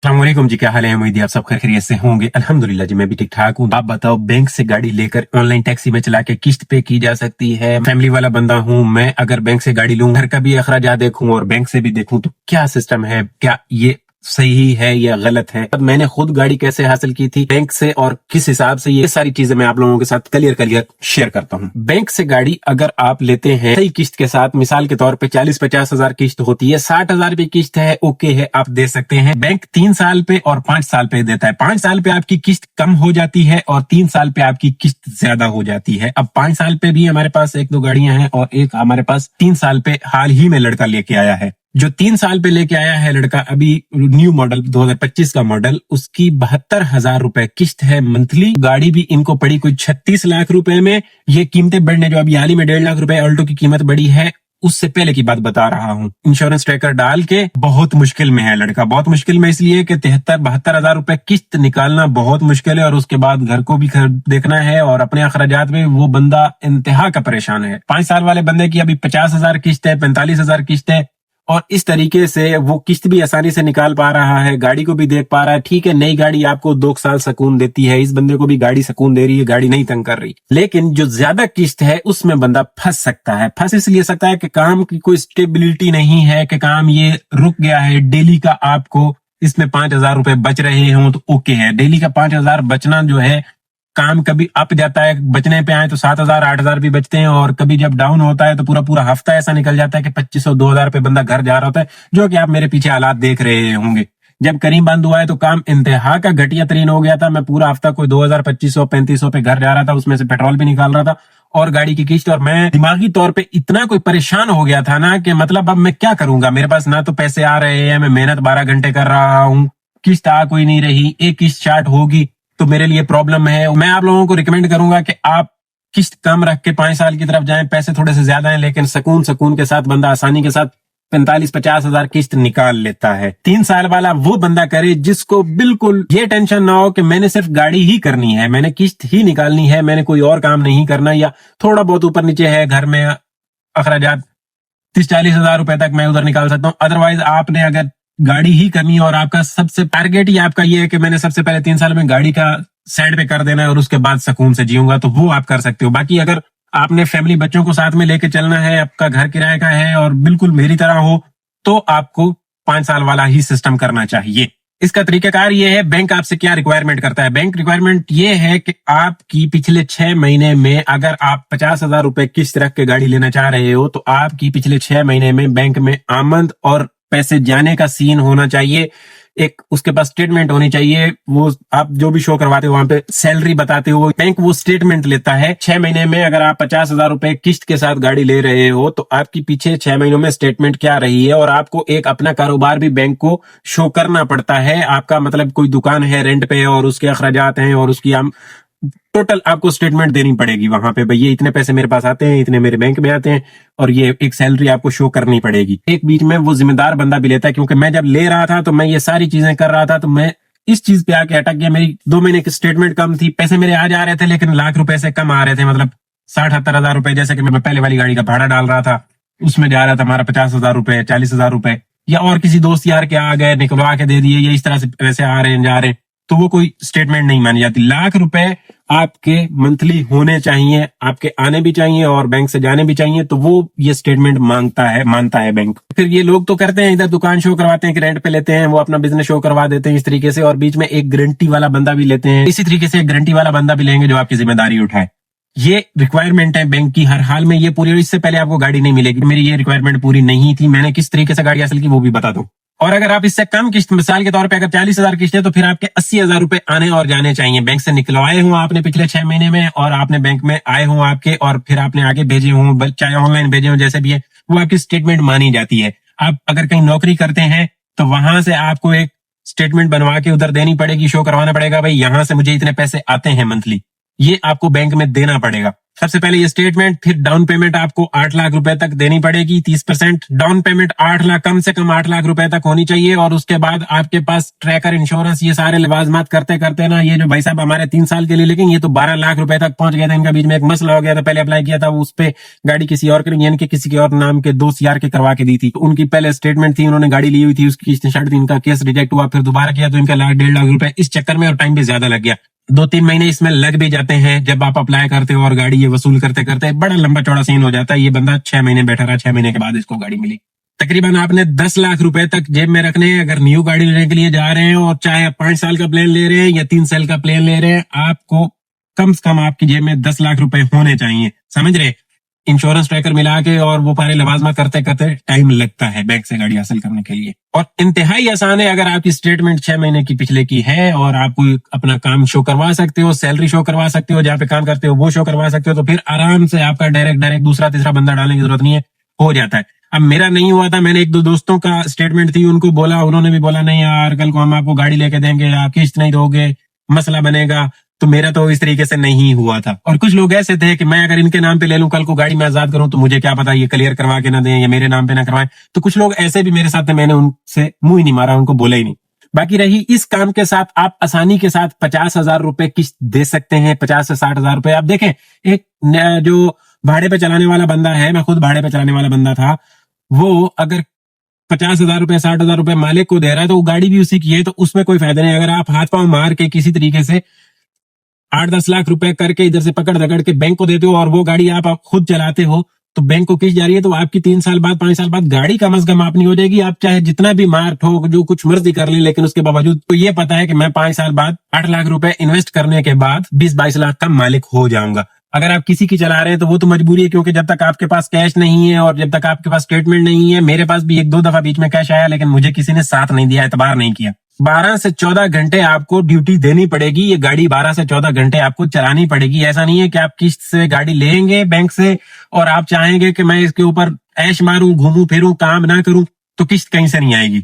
अस्सलामुअलैकुम जी, क्या हाल है? उम्मीद है आप सब खैरियत से होंगे। अल्हम्दुलिल्लाह जी, मैं भी ठीक ठाक हूँ। आप बताओ, बैंक से गाड़ी लेकर ऑनलाइन टैक्सी में चला के किस्त पे की जा सकती है? फैमिली वाला बंदा हूँ मैं, अगर बैंक से गाड़ी लूँ, घर का भी अखराजात देखूं और बैंक से भी देखूं, तो क्या सिस्टम है? क्या ये सही है या गलत है? अब मैंने खुद गाड़ी कैसे हासिल की थी बैंक से और किस हिसाब से, ये सारी चीजें मैं आप लोगों के साथ क्लियर शेयर करता हूँ। बैंक से गाड़ी अगर आप लेते हैं सही किस्त के साथ, मिसाल के तौर पे 40-50 हजार किस्त होती है, 60 हजार भी किस्त है, ओके है, आप दे सकते हैं। बैंक 3 साल पे और 5 साल पे देता है। 5 साल पे आपकी किस्त कम हो जाती है और 3 साल पे आपकी किस्त ज्यादा हो जाती है। अब 5 साल पे भी हमारे पास 1-2 गाड़ियां हैं और एक हमारे पास 3 साल पे हाल ही में लड़का लेके आया है। जो 3 साल पे लेके आया है लड़का, अभी न्यू मॉडल 2025 का मॉडल, उसकी 72 हजार रुपए किस्त है मंथली। गाड़ी भी इनको पड़ी कोई 36 लाख रुपए में। ये कीमतें बढ़ने, जो अभी हाल ही में 1.5 लाख रुपए ऑल्टो की कीमत बढ़ी है, उससे पहले की बात बता रहा हूँ। इंश्योरेंस ट्रैकर डाल के बहुत मुश्किल में है लड़का। बहुत मुश्किल में इसलिए कि 73-72 हजार रुपए किस्त निकालना बहुत मुश्किल है और उसके बाद घर को भी देखना है और अपने अखराजात में वो बंदा इंतहा का परेशान है। 5 साल वाले बंदे की अभी 50 हजार किस्त है, 45 हजार किस्त है और इस तरीके से वो किस्त भी आसानी से निकाल पा रहा है, गाड़ी को भी देख पा रहा है। ठीक है, नई गाड़ी आपको 2 साल सुकून देती है, इस बंदे को भी गाड़ी सुकून दे रही है, गाड़ी नहीं तंग कर रही। लेकिन जो ज्यादा किस्त है उसमें बंदा फंस सकता है। फंस इसलिए सकता है कि काम की कोई स्टेबिलिटी नहीं है, कि काम ये रुक गया है। डेली का आपको इसमें 5 हजार रुपए बच रहे हों तो ओके है। डेली का 5 हजार बचना जो है, काम कभी अप जाता है, बचने पे आए तो 7 हजार 8 हजार भी बचते हैं और कभी जब डाउन होता है तो पूरा पूरा हफ्ता ऐसा निकल जाता है कि 2500-2000 पे बंदा घर जा रहा होता है, जो कि आप मेरे पीछे हालात देख रहे होंगे। जब करीम बंद हुआ है तो काम इंतहा का घटिया तरीन हो गया था। मैं पूरा हफ्ता कोई 2000 2500 पे घर जा रहा था, उसमें से पेट्रोल भी निकाल रहा था और गाड़ी की किस्त, और मैं दिमागी तौर पे इतना कोई परेशान हो गया था ना कि मतलब अब मैं क्या करूंगा। मेरे पास ना तो पैसे आ रहे हैं, मैं मेहनत 12 घंटे कर रहा हूँ, किस्त आ कोई नहीं रही, एक किस्त स्टार्ट होगी तो मेरे लिए प्रॉब्लम है। मैं आप लोगों को रिकमेंड करूंगा कि आप किस्त कम रख के 5 साल की तरफ जाएं। पैसे थोड़े से ज्यादा हैं लेकिन सुकून सुकून के साथ बंदा आसानी के साथ 45-50 हजार किस्त निकाल लेता है। 3 साल वाला वो बंदा करे जिसको बिल्कुल ये टेंशन ना हो कि मैंने सिर्फ गाड़ी ही करनी है, मैंने किस्त ही निकालनी है, मैंने कोई और काम नहीं करना, या थोड़ा बहुत ऊपर नीचे है घर में अखराजात, 30-40 हजार रुपए तक मैं उधर निकाल सकता हूँ। अदरवाइज आपने अगर गाड़ी ही करनी है और आपका सबसे टारगेट ही आपका ये है कि मैंने सबसे पहले 3 साल में गाड़ी का साइड पे कर देना है और उसके बाद सुकून से जीऊंगा, तो वो आप कर सकते हो। बाकी अगर आपने फैमिली बच्चों को साथ में लेके चलना है, आपका घर किराए का है और बिल्कुल मेरी तरह हो, तो आपको 5 साल वाला ही सिस्टम करना चाहिए। इसका तरीकाकार ये है, बैंक आपसे क्या रिक्वायरमेंट करता है। बैंक रिक्वायरमेंट ये है कि आपकी पिछले 6 महीने में, अगर आप 50 हजार रुपए किस्त रख के गाड़ी लेना चाह रहे हो, तो आपकी पिछले 6 महीने में बैंक में आमद और पैसे जाने का सीन होना चाहिए। एक उसके पास स्टेटमेंट होनी चाहिए। वो आप जो भी शो करवाते हो वहां पे सैलरी बताते हो, बैंक वो स्टेटमेंट लेता है। 6 महीने में अगर आप 50 हजार रुपए किस्त के साथ गाड़ी ले रहे हो तो आपकी पीछे 6 महीनों में स्टेटमेंट क्या रही है, और आपको एक अपना कारोबार भी बैंक को शो करना पड़ता है। आपका मतलब कोई दुकान है रेंट पे और उसके अखराजात हैं और उसकी हम टोटल आपको स्टेटमेंट देनी पड़ेगी वहां पे। भैया इतने पैसे मेरे पास आते हैं, इतने मेरे बैंक में आते हैं, और ये एक सैलरी आपको शो करनी पड़ेगी। एक बीच में वो जिम्मेदार बंदा भी लेता है, क्योंकि मैं जब ले रहा था तो मैं ये सारी चीजें कर रहा था, तो मैं इस चीज पे आके अटक गया। मेरी 2 महीने की स्टेटमेंट कम थी, पैसे मेरे आ जा रहे थे लेकिन लाख रुपए से कम आ रहे थे। मतलब 60-70 हजार रुपए, जैसे कि मैं पहले वाली गाड़ी का भाड़ा डाल रहा था, उसमें जा रहा था हमारा 50 हजार रुपए, 40 हजार रुपए, या और किसी दोस्त यार के आ गए, निकलवा के दे दिए, ये इस तरह से पैसे आ रहे हैं जा रहे हैं, तो वो कोई स्टेटमेंट नहीं मानी जाती। लाख रुपए आपके मंथली होने चाहिए, आपके आने भी चाहिए और बैंक से जाने भी चाहिए, तो वो ये स्टेटमेंट मानता है बैंक। फिर ये लोग तो करते हैं, इधर दुकान शो करवाते हैं कि रेंट पे लेते हैं, वो अपना बिजनेस शो करवा देते हैं इस तरीके से, और बीच में एक गारंटी वाला बंदा भी लेते हैं। इसी तरीके से एक गारंटी वाला बंदा भी लेंगे जो आपकी जिम्मेदारी उठाए। ये रिक्वायरमेंट है बैंक की हर हाल में, ये पूरी। इससे पहले आपको गाड़ी नहीं मिलेगी। मेरी ये रिक्वायरमेंट पूरी नहीं थी। मैंने किस तरीके से गाड़ी हासिल की वो भी बता दूं। और अगर आप इससे कम किस्त, मिसाल के तौर पे अगर 40 हजार किस्त है, तो फिर आपके 80 हजार रुपए आने और जाने चाहिए। बैंक से निकलवाए हों आपने पिछले 6 महीने में, और आपने बैंक में आए हों आपके, और फिर आपने आगे भेजे हों, चाहे ऑनलाइन भेजे हों, जैसे भी है, वो आपकी स्टेटमेंट मानी जाती है। आप अगर कहीं नौकरी करते हैं तो वहां से आपको एक स्टेटमेंट बनवा के उधर देनी पड़ेगी, शो करवाना पड़ेगा, भाई यहाँ से मुझे इतने पैसे आते हैं मंथली, ये आपको बैंक में देना पड़ेगा। सबसे पहले ये स्टेटमेंट, फिर डाउन पेमेंट आपको 8 लाख रुपए तक देनी पड़ेगी, 30% डाउन पेमेंट 8 लाख, कम से कम 8 लाख रुपए तक होनी चाहिए। और उसके बाद आपके पास ट्रैकर, इंश्योरेंस, ये सारे लवाजमात करते करते ना, ये जो भाई साहब हमारे 3 साल के लिए, लेकिन ये तो 12 लाख रुपए तक पहुंच गया था। इनका बीच में एक मसला हो गया था, पहले अप्लाई किया था उस पे गाड़ी किसी और यानी कि किसी के और नाम के दोस्त यार के करवा के दी थी। उनकी पहले स्टेटमेंट थी, उन्होंने गाड़ी ली हुई थी, उसकी किस्त छट थी, इनका केस रिजेक्ट हुआ, फिर दोबारा किया तो इनका लाख 1.5 लाख रुपए इस चक्कर में, और टाइम भी ज्यादा लग गया। 2-3 महीने इसमें लग भी जाते हैं जब आप अप्लाई करते हो, और गाड़ी ये वसूल करते करते बड़ा लंबा चौड़ा सीन हो जाता है। ये बंदा 6 महीने बैठा रहा, 6 महीने के बाद इसको गाड़ी मिली। तकरीबन आपने 10 लाख रुपए तक जेब में रखने हैं अगर न्यू गाड़ी लेने के लिए जा रहे हैं, और चाहे 5 साल का प्लान ले रहे हैं या 3 साल का प्लान ले रहे हैं, आपको कम से कम आपकी जेब में 10 लाख रुपए होने चाहिए, समझ रहे। इंश्योरेंस ट्रैकर मिला के और वो सारे लवाजमा करते करते टाइम लगता है बैंक से गाड़ी हासिल करने के लिए। और इंतहाई आसान है अगर आपकी स्टेटमेंट 6 महीने की पिछले की है, और आप अपना काम शो करवा सकते हो, सैलरी शो करवा सकते हो, जहाँ पे काम करते हो वो शो करवा सकते हो, तो फिर आराम से आपका डायरेक्ट दूसरा तीसरा बंदा डालने की जरूरत नहीं है, हो जाता है। अब मेरा नहीं हुआ था, मैंने 1-2 दोस्तों का स्टेटमेंट थी, उनको बोला, उन्होंने भी बोला नहीं यार कल को हम आपको गाड़ी लेके देंगे, आप किस्त नहीं दोगे, मसला बनेगा। तो मेरा तो इस तरीके से नहीं हुआ था। और कुछ लोग ऐसे थे कि मैं अगर इनके नाम पे ले लूं, कल को गाड़ी में आजाद करूं, तो मुझे क्या पता ये क्लियर करवा के ना दें या मेरे नाम पे ना करवाएं। तो कुछ लोग ऐसे भी मेरे साथ थे, मैंने उनसे मुंह ही नहीं मारा, उनको बोला ही नहीं। बाकी रही इस काम के साथ, आप आसानी के साथ 50,000 रुपए किस्त दे सकते हैं, 50 से 60,000 रुपए। आप देखें, एक जो भाड़े पे चलाने वाला बंदा है, मैं खुद भाड़े पे चलाने वाला बंदा था, वो अगर 50,000 रुपए 60,000 रुपए मालिक को दे रहा है तो वो गाड़ी भी उसी की है, तो उसमें कोई फायदा नहीं। अगर आप हाथ पांव मार के किसी तरीके से 8-10 लाख रुपए करके इधर से पकड़ दकड़ के बैंक को देते हो, और वो गाड़ी आप खुद चलाते हो, तो बैंक को किस्त जा रही है, तो आपकी 3 साल बाद 5 साल बाद गाड़ी कम से कम अपनी हो जाएगी। आप चाहे जितना भी मार ठोक जो कुछ मर्जी कर ले, लेकिन उसके बावजूद तो ये पता है कि मैं 5 साल बाद 8 लाख रुपए इन्वेस्ट करने के बाद 20-22 लाख का मालिक हो जाऊंगा। अगर आप किसी की चला रहे हैं तो वो तो मजबूरी है, क्योंकि जब तक आपके पास कैश नहीं है और जब तक आपके पास स्टेटमेंट नहीं है, मेरे पास भी 1-2 दफा बीच में कैश आया, लेकिन मुझे किसी ने साथ नहीं दिया, एतबार नहीं किया। 12 से 14 घंटे आपको ड्यूटी देनी पड़ेगी, ये गाड़ी 12 से 14 घंटे आपको चलानी पड़ेगी। ऐसा नहीं है कि आप किस्त से गाड़ी लेंगे बैंक से और आप चाहेंगे कि मैं इसके ऊपर ऐश मारूं, घूमूं फिरूं, काम ना करूं, तो किस्त कहीं से नहीं आएगी।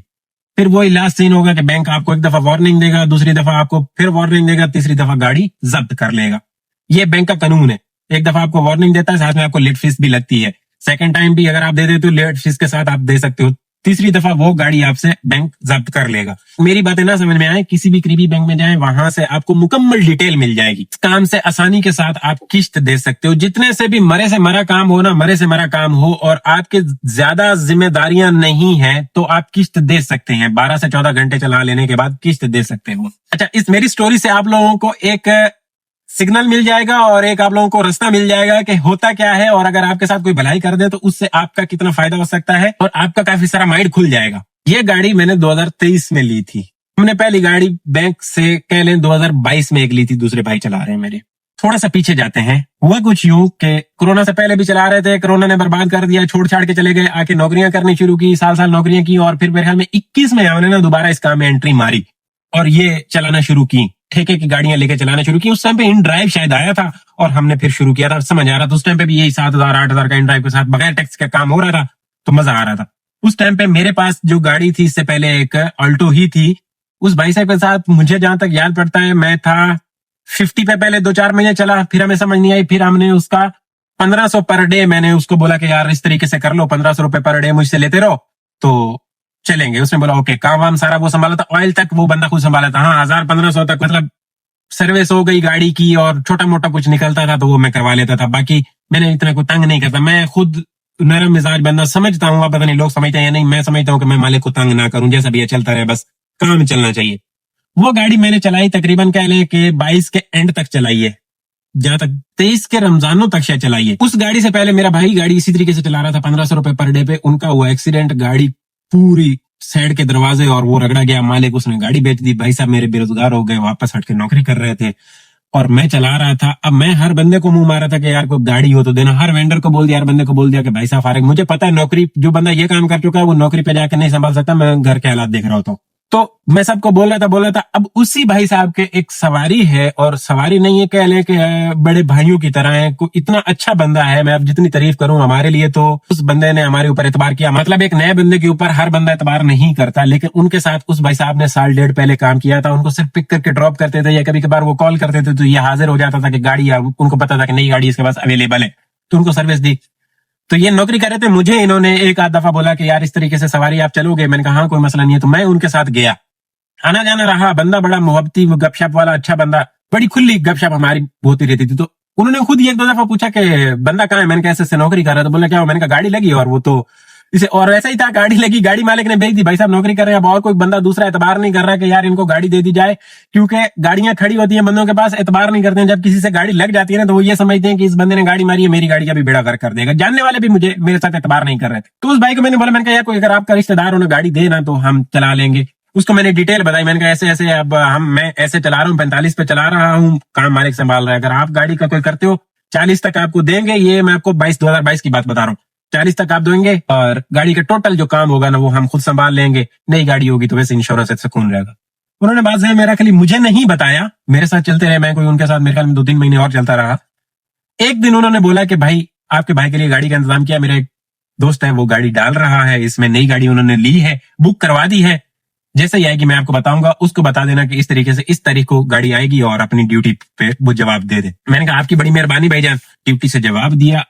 फिर वही लास्ट सीन होगा कि बैंक आपको एक दफा वार्निंग देगा, दूसरी दफा आपको फिर वार्निंग देगा, तीसरी दफा गाड़ी जब्त कर लेगा। ये बैंक का कानून है, एक दफा आपको वार्निंग देता है, साथ में आपको लेट फीस भी लगती है। सेकंड टाइम भी अगर आप दे देते हो लेट फीस के साथ आप दे सकते हो, तीसरी दफा वो गाड़ी आपसे बैंक जब्त कर लेगा। मेरी बातें ना समझ में आए, किसी भी करीबी बैंक में जाएं, वहां से आपको मुकम्मल डिटेल मिल जाएगी। इस काम से आसानी के साथ आप किस्त दे सकते हो, जितने से भी मरे से मरा काम हो ना, मरे से मरा काम हो और आपके ज्यादा जिम्मेदारियां नहीं है, तो आप किस्त दे सकते हैं। 12 से 14 घंटे चला लेने के बाद किस्त दे सकते हो। अच्छा, इस मेरी स्टोरी से आप लोगों को एक सिग्नल मिल जाएगा और एक आप लोगों को रास्ता मिल जाएगा कि होता क्या है, और अगर आपके साथ कोई भलाई कर दे तो उससे आपका कितना फायदा हो सकता है, और आपका काफी सारा माइंड खुल जाएगा। ये गाड़ी मैंने 2023 में ली थी। हमने पहली गाड़ी बैंक से कह लें 2022 में एक ली थी, दूसरे भाई चला रहे हैं मेरे। थोड़ा सा पीछे जाते हैं, हुआ कुछ यूं कि कोरोना से पहले भी चला रहे थे, कोरोना ने बर्बाद कर दिया, छोड़ छाड़ के चले गए, आके नौकरियां करनी शुरू की, साल नौकरियां की, और फिर मेरे ख्याल में 21 में हमने ना दोबारा इस काम में एंट्री मारी और ये चलाना शुरू की, ठेके की गाड़ियां लेके चलाना शुरू की। उस टाइम पे इन ड्राइव शायद आया था और हमने फिर शुरू किया था, समझ आ रहा था। उस टाइम पे भी यही 7,000-8,000 का इन ड्राइव के साथ बगैर टैक्स का काम हो रहा था, तो मजा आ रहा था। उस टाइम पे मेरे पास जो गाड़ी थी, इससे पहले एक अल्टो ही थी। उस भाई साहब के साथ मुझे जहां तक याद पड़ता है, मैं था 50 पे पहले 2-4 महीने चला, फिर हमें समझ नहीं आई, फिर हमने उसका 1500 पर डे, मैंने उसको बोला कि यार इस तरीके से कर लो, 1500 रुपए पर डे मुझसे लेते रहो तो चलेंगे। उसने बोला ओके, काम वाम सारा वो संभाला था, ऑयल तक वो बंदा खुद संभाला था। हाँ, 1,000-1,500 तक मतलब सर्विस हो गई गाड़ी की, और छोटा मोटा कुछ निकलता था तो वो मैं करवा लेता था। बाकी मैंने इतना कोई तंग नहीं करता, मैं खुद नरम मिजाज बंदा, समझता हूँ, पता नहीं लोग समझते हैं या नहीं, मैं समझता हूँ कि मैं मालिक को तंग ना करूं, जैसा भी है चलता रहे, बस काम चलना चाहिए। वो गाड़ी मैंने चलाई तकरीबन कह लें कि 22 के एंड तक चलाई है, जहां तक 23 के रमजानों तक शायद चलाई है। उस गाड़ी से पहले मेरा भाई गाड़ी इसी तरीके से चला रहा था, 1,500 रुपए पर डे पे। उनका हुआ एक्सीडेंट, गाड़ी पूरी साइड के दरवाजे और वो रगड़ा गया, मालिक उसने गाड़ी बेच दी। भाई साहब मेरे बेरोजगार हो गए, वापस हट के नौकरी कर रहे थे और मैं चला रहा था। अब मैं हर बंदे को मुंह मारा था कि यार कोई गाड़ी हो तो देना, हर वेंडर को बोल दिया, हर बंदे को बोल दिया कि भाई साहब फारिग, मुझे पता है नौकरी जो बंदा ये काम कर चुका है वो नौकरी पे जाकर नहीं संभाल सकता, मैं घर के हालात देख रहा होता हूँ। तो मैं सबको बोल रहा था। अब उसी भाई साहब के एक सवारी है, और सवारी नहीं है, कह ले कि बड़े भाइयों की तरह है, को इतना अच्छा बंदा है, मैं अब जितनी तारीफ करूं हमारे लिए, तो उस बंदे ने हमारे ऊपर एतबार किया। मतलब एक नए बंदे के ऊपर हर बंदा एतबार नहीं करता, लेकिन उनके साथ उस भाई साहब ने साल डेढ़ पहले काम किया था। उनको सिर्फ पिक करके ड्रॉप करते थे, या कभी कभार वो कॉल करते थे तो ये हाजिर हो जाता था कि गाड़ी, उनको पता था कि नई गाड़ी इसके पास अवेलेबल है, तो उनको सर्विस दी। तो ये नौकरी कर रहे थे। मुझे इन्होंने एक आध दफा बोला कि यार इस तरीके से सवारी आप चलोगे? मैंने कहा हाँ कोई मसला नहीं है। तो मैं उनके साथ गया, आना जाना रहा। बंदा बड़ा मोहब्बती, गपशप वाला अच्छा बंदा, बड़ी खुली गपशप हमारी होती रहती थी। तो उन्होंने खुद ही एक दो दफा पूछा कि बंदा कहाँ है? मैंने कहा ऐसे नौकरी कर रहा था। बोला क्या हो? मैंने कहा गाड़ी लगी। और वो तो इसे, और ऐसा ही था, गाड़ी लगी, गाड़ी मालिक ने भेज दी। भाई साहब नौकरी कर रहे हैं, अब और कोई बंदा दूसरा एतबार नहीं कर रहा कि यार इनको गाड़ी दे दी जाए, क्योंकि गाड़ियां खड़ी होती हैं बंदों के पास, एतबार नहीं करते हैं। जब किसी से गाड़ी लग जाती है ना, तो वो ये समझते हैं कि इस बंदे ने गाड़ी मारी है, मेरी गाड़ी का भी बेड़ा गर्क कर देगा। जानने वाले भी मुझे, मेरे साथ एतबार नहीं कर रहे थे। तो उस भाई को मैंने बोला, मैंने कहा यार कोई अगर आपका रिश्तेदार हो ना गाड़ी दे ना, तो हम चला लेंगे। उसको मैंने डिटेल बताई। मैंने कहा ऐसे ऐसे अब मैं ऐसे चला रहा हूँ, 45 पे चला रहा हूँ, काम मालिक संभाल रहा है, अगर आप गाड़ी का कोई करते हो 40 तक आपको देंगे। ये मैं आपको 2022 की बात बता रहा हूँ। 40 तक आप देंगे, और गाड़ी का टोटल जो काम होगा ना वो हम खुद संभाल लेंगे। नई गाड़ी होगी तो वैसे इंश्योरेंस से सुकून रहेगा। उन्होंने बात है मेरा खाली मुझे नहीं बताया, मेरे साथ चलते रहे। मैं कोई उनके साथ मेरे ख्याल में 2-3 महीने और चलता रहा। एक दिन उन्होंने बोला कि भाई आपके भाई के लिए गाड़ी का इंतजाम किया, मेरा एक दोस्त है वो गाड़ी डाल रहा है, इसमें नई गाड़ी उन्होंने ली है, बुक करवा दी है। जैसे ही आएगी मैं आपको बताऊंगा, उसको बता देना कि इस तरीके से इस तारीख को गाड़ी आएगी, और अपनी ड्यूटी पे वो जवाब दे दे। मैंने कहा आपकी बड़ी मेहरबानी भाईजान। ड्यूटी से जवाब दिया,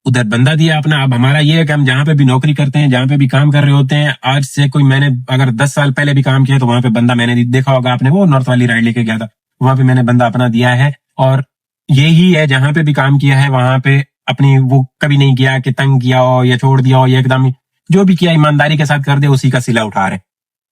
उधर बंदा दिया अपना। अब हमारा ये है कि हम जहां पे भी नौकरी करते हैं, जहां पे भी काम कर रहे होते हैं, आज से कोई, मैंने अगर 10 साल पहले भी काम किया तो वहां पे बंदा मैंने देखा होगा आपने, वो नॉर्थ वाली राइड लेके गया था, वहां पे मैंने बंदा अपना दिया है। और यही है, जहां पे भी काम किया है वहां पे अपनी वो कभी नहीं किया कि तंग किया हो या छोड़ दिया हो, या एकदम जो भी किया ईमानदारी के साथ कर दे, उसी का सिला उठा रहे।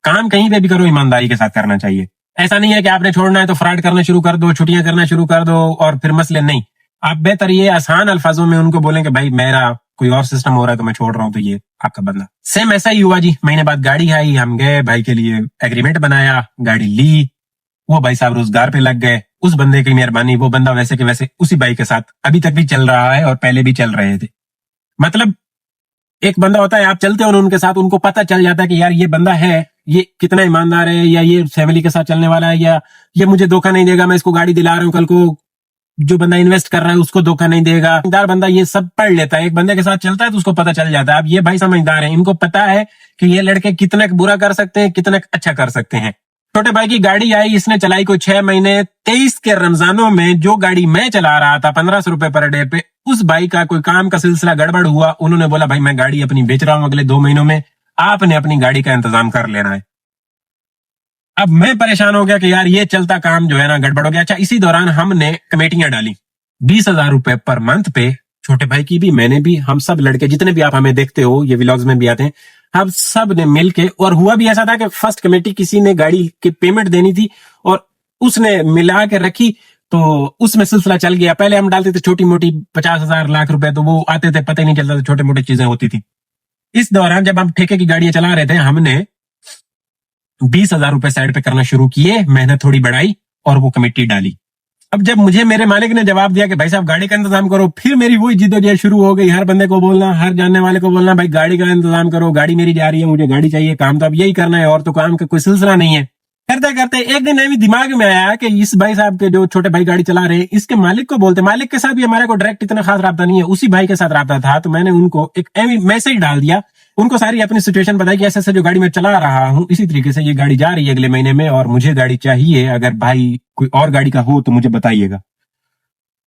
काम कहीं पे भी करो ईमानदारी के साथ करना चाहिए। ऐसा नहीं है कि आपने छोड़ना है तो फ्रॉड करना शुरू कर दो, छुट्टियां करना शुरू कर दो और फिर मसले। नहीं, आप बेहतर ये आसान अल्फाजों में उनको बोलें कि भाई मेरा कोई और सिस्टम हो रहा है तो मैं छोड़ रहा हूँ, तो ये आपका बंदा। सेम ऐसा ही हुआ जी। महीने बाद गाड़ी आई, हम गए, भाई के लिए एग्रीमेंट बनाया, गाड़ी ली। वो भाई साहब रोजगार पे लग गए। उस बंदे की मेहरबानी, वो बंदा वैसे के वैसे उसी भाई के साथ अभी तक भी चल रहा है, और पहले भी चल रहे थे। मतलब एक बंदा होता है, आप चलते हो ना उनके साथ, उनको पता चल जाता है कि यार ये बंदा है, ये कितना ईमानदार है, या ये फैमिली के साथ चलने वाला है, या ये मुझे धोखा नहीं देगा, मैं इसको गाड़ी दिला रहा हूँ, कल को जो बंदा इन्वेस्ट कर रहा है उसको धोखा नहीं देगा। समझदार बंदा ये सब पढ़ लेता है, एक बंदे के साथ चलता है तो उसको पता चल जाता है। अब ये भाई समझदार है, इनको पता है कि ये लड़के कितना बुरा कर सकते हैं, कितना अच्छा कर सकते हैं। छोटे भाई की गाड़ी आई, इसने चलाई कोई 6 महीने। 23 के रमजानों में जो गाड़ी मैं चला रहा था 1500 रुपए पर डे पे, उस भाई का कोई काम का सिलसिला गड़बड़ हुआ। उन्होंने बोला भाई मैं गाड़ी अपनी बेच रहा हूं अगले 2 महीनों में, आपने अपनी गाड़ी का इंतजाम कर लेना है। अब मैं परेशान हो गया कि यार ये चलता काम जो है ना गड़बड़ हो गया। अच्छा, इसी दौरान हमने कमेटियां डाली 20,000 रुपए पर मंथ पे। छोटे भाई की भी, मैंने भी, हम सब लड़के जितने भी आप हमें देखते हो, ये व्लॉग्स में भी आते हैं, हम सब ने मिलके। और हुआ भी ऐसा था कि फर्स्ट कमेटी किसी ने गाड़ी की पेमेंट देनी थी और उसने मिला के रखी, तो उसमें सिलसिला चल गया। पहले हम डालते थे छोटी मोटी 50,000 लाख रुपए, तो वो आते थे, पता ही नहीं चलता था, छोटे मोटे चीजें होती थी। इस दौरान जब हम ठेके की गाड़ियां चला रहे थे, हमने 20,000 रुपए साइड पे करना शुरू किए, मेहनत थोड़ी बढ़ाई और वो कमेटी डाली। अब जब मुझे मेरे मालिक ने जवाब दिया कि भाई साहब गाड़ी का इंतजाम करो, फिर मेरी वही जिद्दोजहद शुरू हो गई। हर बंदे को बोलना, हर जानने वाले को बोलना, भाई गाड़ी का इंतजाम करो, गाड़ी मेरी जा रही है, मुझे गाड़ी चाहिए, काम तो अब यही करना है, और तो काम का कोई सिलसिला नहीं है। करते करते एक दिन अभी दिमाग में आया कि इस भाई साहब के जो छोटे भाई गाड़ी चला रहे हैं, इसके मालिक को बोलते। मालिक के साथ भी हमारे को डायरेक्ट इतना खास रहा नहीं है, उसी भाई के साथ रहा था। तो मैंने उनको एक मैसेज डाल दिया, उनको सारी अपनी सिचुएशन बताई कि ऐसे ऐसे जो गाड़ी मैं चला रहा हूँ, इसी तरीके से ये गाड़ी जा रही है अगले महीने में, और मुझे गाड़ी चाहिए, अगर भाई कोई और गाड़ी का हो तो मुझे बताइएगा।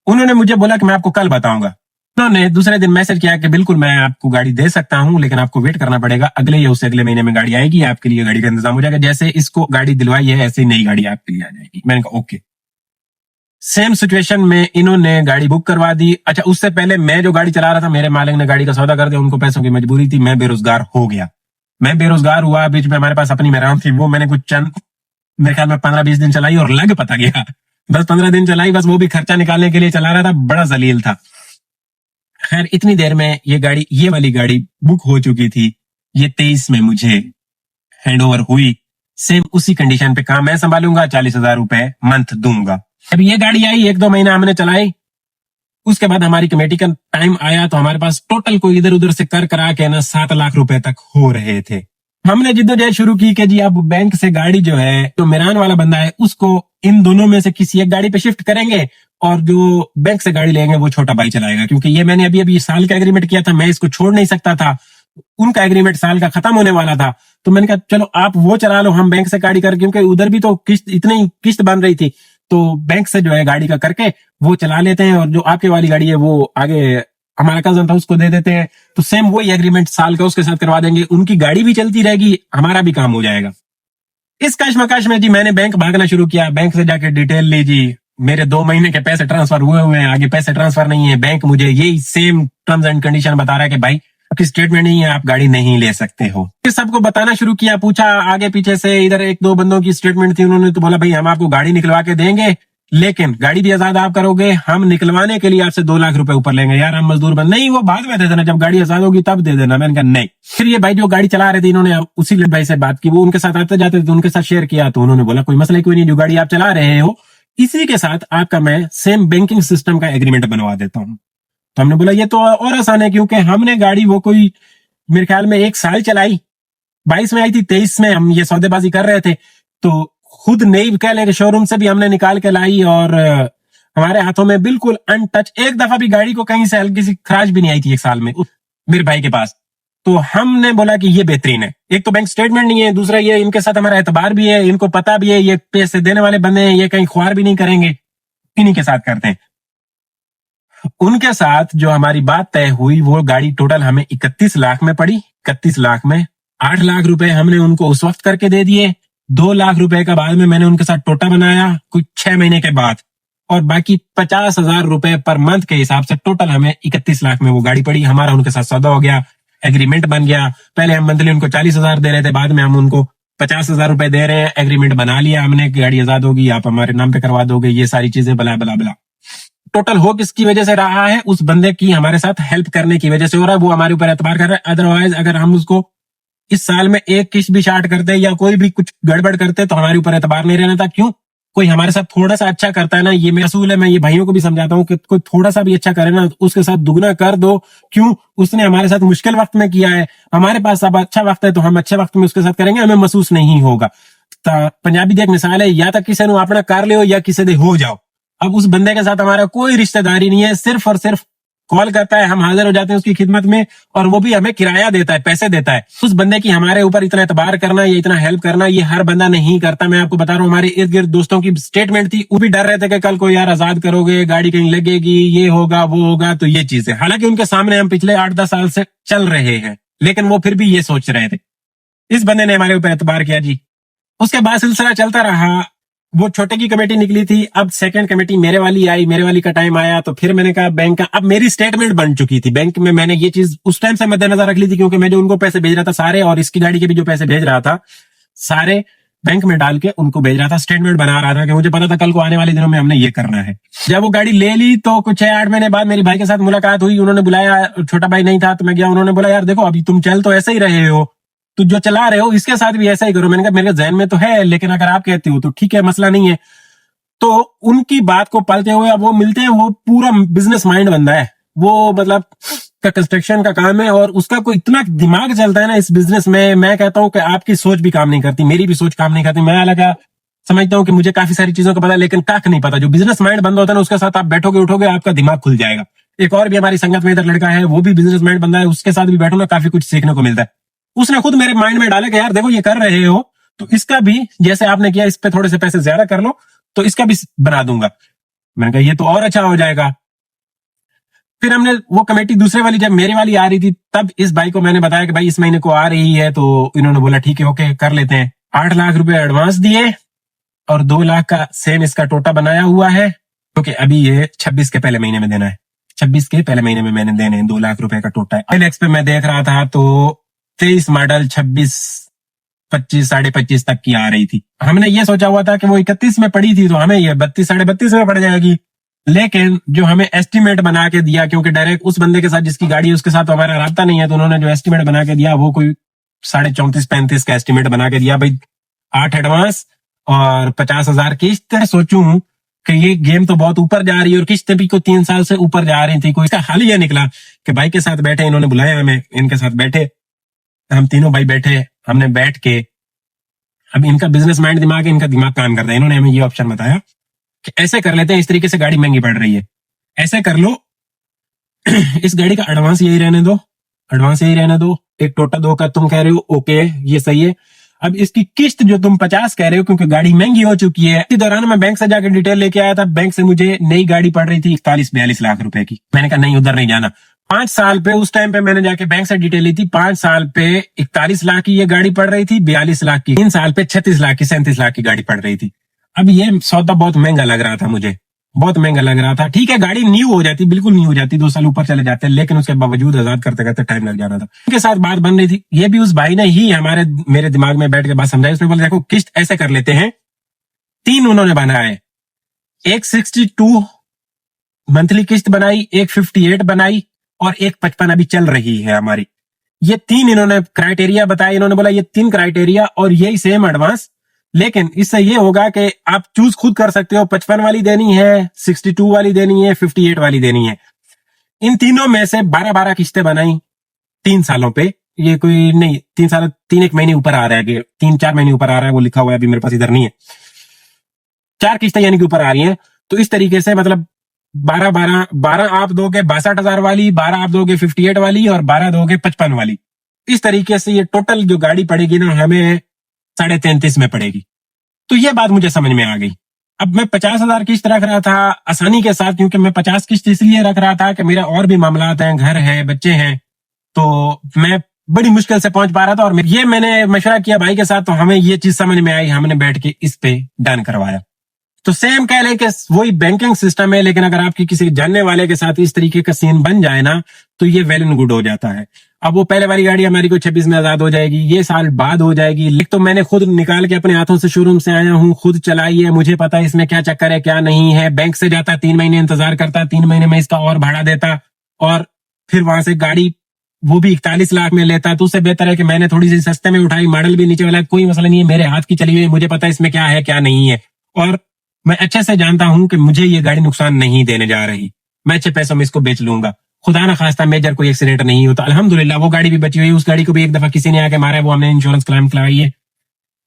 उन्होंने मुझे बोला कि मैं आपको कल बताऊंगा। उन्होंने दूसरे दिन मैसेज किया कि बिल्कुल मैं आपको गाड़ी दे सकता हूं, लेकिन आपको वेट करना पड़ेगा, अगले या उससे अगले महीने में गाड़ी आएगी, आपके लिए गाड़ी का इंतजाम हो जाएगा। जैसे इसको गाड़ी दिलवाई है ऐसे ही नई गाड़ी आपके लिए आ जाएगी। मैंने कहा ओके। सेम सिचुएशन में इन्होंने गाड़ी बुक करवा दी। अच्छा, उससे पहले मैं जो गाड़ी चला रहा था, मेरे मालिक ने गाड़ी का सौदा कर दिया, उनको पैसों की मजबूरी थी, मैं बेरोजगार हो गया। मैं बेरोजगार हुआ, बीच में हमारे पास अपनी मेहरान थी, वो मैंने कुछ चंद, मेरे ख्याल में 15-20 दिन चलाई और लग पता गया। 10-15 दिन चलाई, बस वो भी खर्चा निकालने के लिए चला रहा था, बड़ा जलील था। खैर इतनी देर में ये गाड़ी, ये वाली गाड़ी बुक हो चुकी थी। ये 23 में मुझे हैंड ओवर हुई। सेम उसी कंडीशन पे, काम मैं संभालूंगा, 40,000 रुपए मंथ दूंगा। अब ये गाड़ी आई, 1-2 महीना हमने चलाई, उसके बाद हमारी कमेटी का टाइम आया तो हमारे पास टोटल को इधर उधर से कर करा के ना 7 लाख रुपए तक हो रहे थे। हमने जिद्दोजहद शुरू की कि जी अब बैंक से गाड़ी जो है, जो मेरान वाला बंदा है उसको इन दोनों में से किसी एक गाड़ी पे शिफ्ट करेंगे और जो बैंक से गाड़ी लेंगे वो छोटा भाई चलाएगा, क्योंकि ये मैंने अभी अभी साल का एग्रीमेंट किया था, मैं इसको छोड़ नहीं सकता था। उनका एग्रीमेंट साल का खत्म होने वाला था, तो मैंने कहा चलो आप वो चला लो, हम बैंक से गाड़ी कर, क्योंकि उधर भी तो किस्त इतनी किस्त बन रही थी, तो बैंक से जो है गाड़ी का करके वो चला लेते हैं और जो आपके वाली गाड़ी है वो आगे हमारा कजन था उसको दे देते हैं। तो सेम वही एग्रीमेंट साल का उसके साथ करवा देंगे, उनकी गाड़ी भी चलती रहेगी, हमारा भी काम हो जाएगा। इस कशमकश में जी मैंने बैंक भागना शुरू किया, बैंक से जाके डिटेल ली जी, मेरे 2 महीने के पैसे ट्रांसफर हुए हैं, आगे पैसे ट्रांसफर नहीं है, बैंक मुझे यही सेम टर्म्स एंड कंडीशन बता रहा है कि भाई आपकी स्टेटमेंट नहीं है, आप गाड़ी नहीं ले सकते हो। फिर सबको बताना शुरू किया, पूछा आगे पीछे से, इधर 1-2 बंदों की स्टेटमेंट थी, उन्होंने तो बोला भाई हम आपको गाड़ी निकलवा के देंगे, लेकिन गाड़ी भी आजाद आप करोगे, हम निकलवाने के लिए आपसे 2 लाख रुपए ऊपर लेंगे। यार हम मजदूर बंद नहीं, वो बाद में दे देना, जब गाड़ी आजाद होगी तब दे देना। मैंने कहा नहीं। फिर ये भाई जो गाड़ी चला रहे थे, इन्होंने उसी भाई से बात की, वो उनके साथ आते जाते थे, उनके साथ शेयर किया, तो उन्होंने बोला कोई मसला कोई नहीं, जो गाड़ी आप चला रहे हो इसी के साथ आपका मैं सेम बैंकिंग सिस्टम का एग्रीमेंट बनवा देता हूँ। तो हमने बोला ये तो और आसान है, क्योंकि हमने गाड़ी वो कोई मेरे ख्याल में 1 साल चलाई, 22 में आई थी, 23 में हम ये सौदेबाजी कर रहे थे, तो खुद नई कह ले शोरूम से भी हमने निकाल के लाई और हमारे हाथों में बिल्कुल अनटच, एक दफा भी गाड़ी को कहीं से हल्की सी खराश भी नहीं आई थी 1 साल में मेरे भाई के पास। तो हमने बोला कि ये बेहतरीन है, एक तो बैंक स्टेटमेंट नहीं है, दूसरा ये इनके साथ हमारा एतबार भी है, इनको पता भी है ये पैसे देने वाले बंदे हैं, ये कहीं ख्वार भी नहीं करेंगे, इन्हीं के साथ करते हैं। उनके साथ जो हमारी बात तय हुई, वो गाड़ी टोटल हमें 31 लाख में पड़ी। 31 लाख में 8 लाख रुपए हमने उनको उस वक्त करके दे दिए, 2 लाख रुपए का बाद में मैंने उनके साथ टोटा बनाया कुछ 6 महीने के बाद, और बाकी 50,000 रुपए पर मंथ के हिसाब से टोटल हमें 31 लाख में वो गाड़ी पड़ी। हमारा उनके साथ सौदा हो गया, एग्रीमेंट बन गया। पहले हम मंथली उनको 40,000 दे रहे थे, बाद में हम उनको 50,000 रुपए दे रहे हैं। एग्रीमेंट बना लिया हमने, गाड़ी आजाद होगी, आप हमारे नाम पे करवा दोगे, ये सारी चीजें बला बला बला। टोटल हो किसकी वजह से रहा है? उस बंदे की हमारे साथ हेल्प करने की वजह से हो रहा है, वो हमारे ऊपर एतबार कर रहा है। अदरवाइज अगर हम उसको इस साल में एक किस्त भी शार्ट करते या कोई भी कुछ गड़बड़ करते तो हमारे ऊपर एतबार नहीं रहना था। क्यों? कोई हमारे साथ थोड़ा सा अच्छा करता है ना, ये मेरा असूल है, मैं ये भाइयों को भी समझाता हूँ कि कोई थोड़ा सा भी अच्छा करे ना, उसके साथ दुगना कर दो। क्यों? उसने हमारे साथ मुश्किल वक्त में किया है, हमारे पास अब अच्छा वक्त है तो हम अच्छे वक्त में उसके साथ करेंगे, हमें महसूस नहीं होगा। पंजाबी दी एक मिसाल है, या तो किसी ने अपना कर ले या किसी दे हो जाओ। अब उस बंदे के साथ हमारा कोई रिश्तेदारी नहीं है, सिर्फ और सिर्फ कॉल करता है, हम हाजिर हो जाते हैं उसकी खिदमत में, और वो भी हमें किराया देता है, पैसे देता है। उस बंदे की हमारे ऊपर इतना एतबार करना या इतना हेल्प करना, ये हर बंदा नहीं करता। मैं आपको बता रहा हूँ, हमारे इर्द गिर्द दोस्तों की स्टेटमेंट थी, वो भी डर रहे थे कि कल को यार आजाद करोगे, गाड़ी कहीं लगेगी, ये होगा वो होगा, तो ये चीज है। हालांकि उनके सामने हम पिछले 8-10 साल से चल रहे हैं, लेकिन वो फिर भी ये सोच रहे थे। इस बंदे ने हमारे ऊपर एतबार किया जी। उसके बाद सिलसिला चलता रहा, वो छोटे की कमेटी निकली थी, अब सेकंड कमेटी मेरे वाली आई, मेरे वाली का टाइम आया, तो फिर मैंने कहा बैंक का, अब मेरी स्टेटमेंट बन चुकी थी बैंक में, मैंने ये चीज उस टाइम से मद्देनजर रख ली थी, क्योंकि मैं जो उनको पैसे भेज रहा था सारे, और इसकी गाड़ी के भी जो पैसे भेज रहा था सारे बैंक में डाल के उनको भेज रहा था, स्टेटमेंट बना रहा था, कि मुझे पता था कल को आने वाले दिनों में हमने ये करना है। जब वो गाड़ी ले ली तो कुछ 6-8 महीने बाद मेरी भाई के साथ मुलाकात हुई, उन्होंने बुलाया, छोटा भाई नहीं था तो मैं गया, उन्होंने बोला यार देखो अभी तुम चल तो ऐसे ही रहे हो, तो जो चला रहे हो इसके साथ भी ऐसा ही करो। मैंने कहा मेरे जहन में तो है, लेकिन अगर आप कहते हो तो ठीक है, मसला नहीं है। तो उनकी बात को पालते हुए अब वो मिलते हैं, वो पूरा बिजनेस माइंड बंदा है, वो मतलब का कंस्ट्रक्शन का काम है, और उसका कोई इतना दिमाग चलता है ना इस बिजनेस में, मैं कहता हूं कि आपकी सोच भी काम नहीं करती, मेरी भी सोच काम नहीं करती। मैं अलग समझता हूं कि मुझे काफी सारी चीजों का पता है, लेकिन काक नहीं पता। जो बिजनेस माइंड बंदा होता है ना, उसके साथ आप बैठोगे उठोगे, आपका दिमाग खुल जाएगा। एक और भी हमारी संगत में इधर लड़का है, वो भी बिजनेस माइंड बंदा है, उसके साथ भी बैठो ना, काफी कुछ सीखने को मिलता है। उसने खुद मेरे माइंड में डाला कि यार देखो ये कर रहे हो तो इसका भी, जैसे आपने किया, इस पे थोड़े से पैसे ज्यादा कर लो तो इसका भी बना दूंगा। मैंने कहा ये तो और अच्छा हो जाएगा। फिर हमने वो कमेटी दूसरे वाली, जब मेरे वाली आ रही थी, तब इस भाई को मैंने बताया कि भाई इस महीने को आ रही है, तो इन्होंने बोला ठीक है ओके कर लेते हैं। 8 लाख रुपए एडवांस दिए और 2 लाख का सेम इसका टोटा बनाया हुआ है, क्योंकि अभी ये 26 के पहले महीने में देना है, 26 के पहले महीने में मैंने देने 2 लाख रुपए का टोटा है। आईलेक्स पे मैं देख रहा था तो 23 मॉडल 25 साढ़े 25 तक की आ रही थी। हमने ये सोचा हुआ था कि वो 31 में पड़ी थी तो हमें ये 32 साढ़े 32 में पड़ जाएगी, लेकिन जो हमें एस्टिमेट बना के दिया, क्योंकि डायरेक्ट उस बंदे के साथ जिसकी गाड़ी है उसके साथ तो हमारा राब्ता नहीं है, तो उन्होंने जो एस्टिमेट बना के दिया वो कोई 34.5-35 का एस्टिमेट बना के दिया। भाई 8 एडवांस और 50,000 किस्त। सोचूं कि ये गेम तो बहुत ऊपर जा रही है, और किस्तें भी को 3 साल से ऊपर जा रही थी। कोई इसका हाल ये निकला कि भाई के साथ बैठे, इन्होंने बुलाया हमें, इनके साथ बैठे, हम तीनों भाई बैठे, हमने बैठ के, अब इनका बिजनेस माइंड दिमाग है, इनका दिमाग काम करता है, इन्होंने हमें ये ऑप्शन बताया कि ऐसे कर लेते हैं, इस तरीके से गाड़ी महंगी पड़ रही है, ऐसे कर लो, इस गाड़ी का एडवांस यही रहने दो, एडवांस यही रहने दो, एक टोटल 2 का तुम कह रहे हो, ओके ये सही है। अब इसकी किस्त जो तुम 50 कह रहे हो, क्योंकि गाड़ी महंगी हो चुकी है, इसी दौरान मैं बैंक से जाकर डिटेल लेके आया था, बैंक से मुझे नई गाड़ी पड़ रही थी 41-42 लाख रुपए की। मैंने कहा नहीं, उधर नहीं जाना। 5 साल पे, उस टाइम पे मैंने जाके बैंक से डिटेल ली थी, 5 साल पे 41 लाख की ये गाड़ी पड़ रही थी, 42 लाख की, 3 साल पे 36 लाख की, 37 लाख की गाड़ी पड़ रही थी। अब ये सौदा बहुत महंगा लग रहा था मुझे, बहुत महंगा लग रहा था। ठीक है, गाड़ी न्यू हो जाती, बिल्कुल न्यू हो जाती, 2 साल ऊपर चले जाते, लेकिन उसके बावजूद आजाद करते करते टाइम लग जाना था। उनके साथ बात बन रही थी, ये भी उस भाई ने ही मेरे दिमाग में बैठ के बात समझाई। उसने बोला देखो किस्त ऐसे कर लेते हैं, 3 उन्होंने बनाए, एक 62 मंथली किस्त बनाई, एक 58 बनाई और एक 55 अभी चल रही है हमारी। ये 3 इन्होंने क्राइटेरिया बताया, इन्होंने बोला ये 3 क्राइटेरिया और यही सेम एडवांस, लेकिन इससे ये होगा कि आप चूज खुद कर सकते हो, 55 वाली देनी है, 62 वाली देनी है, 58 वाली देनी है। इन तीनों में से 12-12 किस्तें बनाई 3 सालों पे। ये कोई नहीं, 3 साल 3-1 महीने ऊपर आ रहा है, 3-4 महीने ऊपर आ रहा है, वो लिखा हुआ है, अभी मेरे पास इधर नहीं है। 4 किस्तें यानी कि ऊपर आ रही हैं। तो इस तरीके से मतलब 12 आप दोगे 62,000 वाली, 12 आप दोगे 58 वाली और 12 दोगे 55 वाली। इस तरीके से ये टोटल जो गाड़ी पड़ेगी ना, हमें 33.5 में पड़ेगी। तो ये बात मुझे समझ में आ गई। अब मैं 50,000 किस्त रख रहा था आसानी के साथ, क्योंकि मैं 50 किस्त इसलिए रख रहा था कि मेरा और भी मामलात हैं, घर है, बच्चे हैं, तो मैं बड़ी मुश्किल से पहुंच पा रहा था। और ये मैंने मशवरा किया भाई के साथ, तो हमें ये चीज समझ में आई, हमने बैठ के इस पे डन करवाया। तो सेम कह लें कि वही बैंकिंग सिस्टम है, लेकिन अगर आपकी किसी जानने वाले के साथ इस तरीके का सीन बन जाए ना, तो ये वेल एंड गुड हो जाता है। अब वो पहले वाली गाड़ी हमारी को 26 में आजाद हो जाएगी, ये साल बाद हो जाएगी, लेकिन तो मैंने खुद निकाल के अपने हाथों से शोरूम से आया हूँ, खुद चलाई है, मुझे पता है इसमें क्या चक्कर है क्या नहीं है। बैंक से जाता 3 महीने इंतजार करता, 3 महीने में इसका और भाड़ा देता, और फिर वहां से गाड़ी वो भी 41 लाख में लेता। तो उससे बेहतर है कि मैंने थोड़ी सी सस्ते में उठाई, मॉडल भी नीचे वाला, कोई मसला नहीं है, मेरे हाथ की चली हुई, मुझे पता है इसमें क्या है क्या नहीं है, और मैं अच्छे से जानता हूं कि मुझे ये गाड़ी नुकसान नहीं देने जा रही, मैं अच्छे पैसों में इसको बेच लूंगा। खुदा ना खास्ता मेजर कोई एक्सीडेंट नहीं होता, अल्हम्दुलिल्लाह वो गाड़ी भी बची हुई है, उस गाड़ी को भी एक दफा किसी ने आके मारा है, वो हमने इंश्योरेंस क्लेम करवाई है।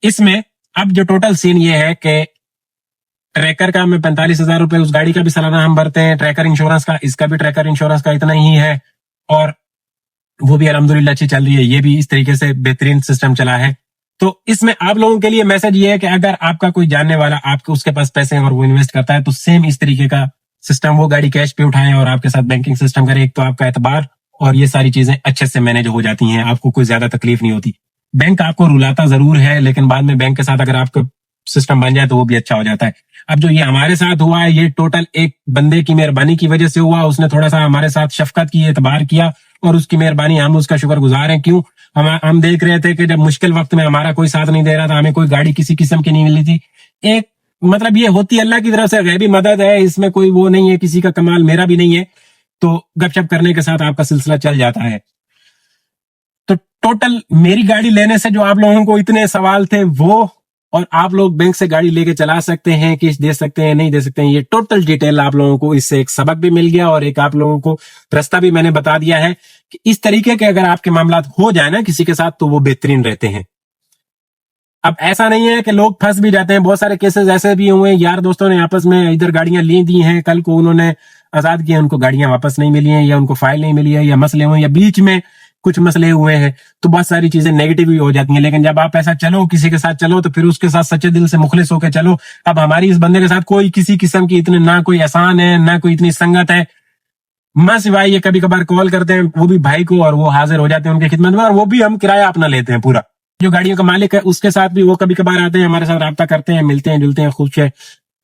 इसमें अब जो टोटल सीन ये है कि ट्रैकर का हमें 45,000 रुपए उस गाड़ी का भी सालाना हम भरते हैं, ट्रैकर इंश्योरेंस का, इसका भी ट्रैकर इंश्योरेंस का इतना ही है, और वो भी अल्हम्दुलिल्लाह अच्छी चल रही है। ये भी इस तरीके से बेहतरीन सिस्टम चला है। तो इसमें आप लोगों के लिए मैसेज ये है कि अगर आपका कोई जानने वाला आपके उसके पास पैसे हैं और वो इन्वेस्ट करता है, तो सेम इस तरीके का सिस्टम वो गाड़ी कैश पे उठाए और आपके साथ बैंकिंग सिस्टम करे। एक तो आपका एतबार और ये सारी चीजें अच्छे से मैनेज हो जाती हैं, आपको कोई ज्यादा तकलीफ नहीं होती। बैंक आपको रुलाता जरूर है, लेकिन बाद में बैंक के साथ अगर आपका सिस्टम बन जाए तो वो भी अच्छा हो जाता है। अब जो ये हमारे साथ हुआ है, ये टोटल एक बंदे की मेहरबानी की वजह से हुआ। उसने थोड़ा सा हमारे साथ शफकत की, एतबार किया, और उसकी मेहरबानी, हम उसका शुक्रगुजार हैं। क्यों? हम देख रहे थे कि जब मुश्किल वक्त में हमारा कोई साथ नहीं दे रहा था, हमें कोई गाड़ी किसी किस्म की नहीं मिली थी। एक मतलब ये होती अल्लाह की तरफ से गैबी मदद है, इसमें कोई वो नहीं है, किसी का कमाल मेरा भी नहीं है। तो गपशप करने के साथ आपका सिलसिला चल जाता है। तो टोटल मेरी गाड़ी लेने से जो आप लोगों को इतने सवाल थे वो, और आप लोग बैंक से गाड़ी लेके चला सकते हैं, किस्त दे सकते हैं, नहीं दे सकते हैं, ये टोटल डिटेल आप लोगों को, इससे एक सबक भी मिल गया और एक आप लोगों को रास्ता भी मैंने बता दिया है कि इस तरीके के अगर आपके मामला हो जाए ना किसी के साथ, तो वो बेहतरीन रहते हैं। अब ऐसा नहीं है कि लोग फंस भी जाते हैं, बहुत सारे केसेस ऐसे भी हुए, यार दोस्तों ने आपस में इधर गाड़ियां ली दी हैं, कल को उन्होंने आजाद किया, उनको गाड़ियां वापस नहीं मिली हैं, या उनको फाइल नहीं मिली है, या मसले हुए, या बीच में कुछ मसले हुए हैं, तो बहुत सारी चीजें नेगेटिव भी हो जाती हैं। लेकिन जब आप ऐसा चलो, किसी के साथ चलो, तो फिर उसके साथ सच्चे दिल से मुखलिस होकर चलो। अब हमारी इस बंदे के साथ कोई किसी किस्म की इतने ना कोई एहसान है, ना कोई इतनी संगत है, मस भाई ये कभी कभार कॉल करते हैं वो भी भाई को, और वो हाजिर हो जाते हैं उनकी खिदमत में, और वो भी हम किराया अपना लेते हैं पूरा। जो गाड़ियों का मालिक है उसके साथ भी वो कभी कभार आते हैं, हमारे साथ राब्ता करते हैं, मिलते हैं जुलते हैं, खुश है,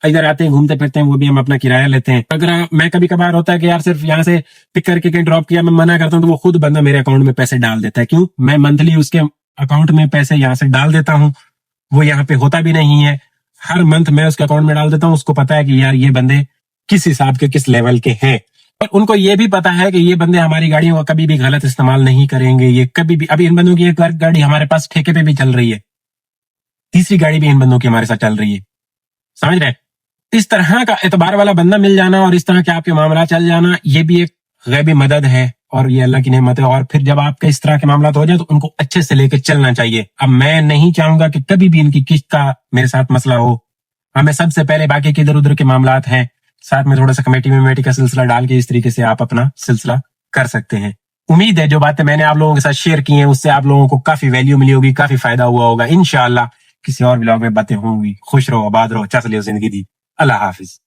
इधर आते हैं, घूमते फिरते हैं, वो भी हम अपना किराया लेते हैं। अगर मैं कभी कभार होता है कि यार सिर्फ यहाँ से पिक करके कहीं ड्रॉप किया, मैं मना करता हूँ, तो वो खुद बंदा मेरे अकाउंट में पैसे डाल देता है। क्यों? मैं मंथली उसके अकाउंट में पैसे यहाँ से डाल देता हूँ, वो यहाँ पे होता भी नहीं है, हर मंथ मैं उसके अकाउंट में डाल देता हूँ। उसको पता है कि यार ये बंदे किस हिसाब के, किस लेवल के हैं, और उनको ये भी पता है कि ये बंदे हमारी गाड़ियों का कभी भी गलत इस्तेमाल नहीं करेंगे। ये कभी भी, अभी इन बंदों की एक गाड़ी हमारे पास ठेके पे भी चल रही है, तीसरी गाड़ी भी इन बंदों की हमारे साथ चल रही है, समझ रहे? इस तरह का एतबार वाला बंदा मिल जाना और इस तरह के आपके मामला चल जाना, ये भी एक गैबी मदद है। और ये अल्लाह की नेमत है। और फिर जब आपके इस तरह के मामला हो जाए तो उनको अच्छे से लेकर चलना चाहिए। अब मैं नहीं चाहूंगा कि कभी भी इनकी किस्त का मेरे साथ मसला हो। हमें सबसे पहले बाकी के इधर उधर के मामलात हैं, साथ में थोड़ा सा कमेटी में का सिलसिला डाल के इस तरीके से आप अपना सिलसिला कर सकते हैं। उम्मीद है जो बातें मैंने आप लोगों के साथ शेयर की हैं उससे आप लोगों को काफी वैल्यू मिली होगी, काफी फायदा हुआ होगा। इंशाअल्लाह किसी और ब्लॉग में बातें होंगी। खुश रहो, आबाद रहो, अच्छा से लियो जिंदगी दी। अल्लाह हाफिज।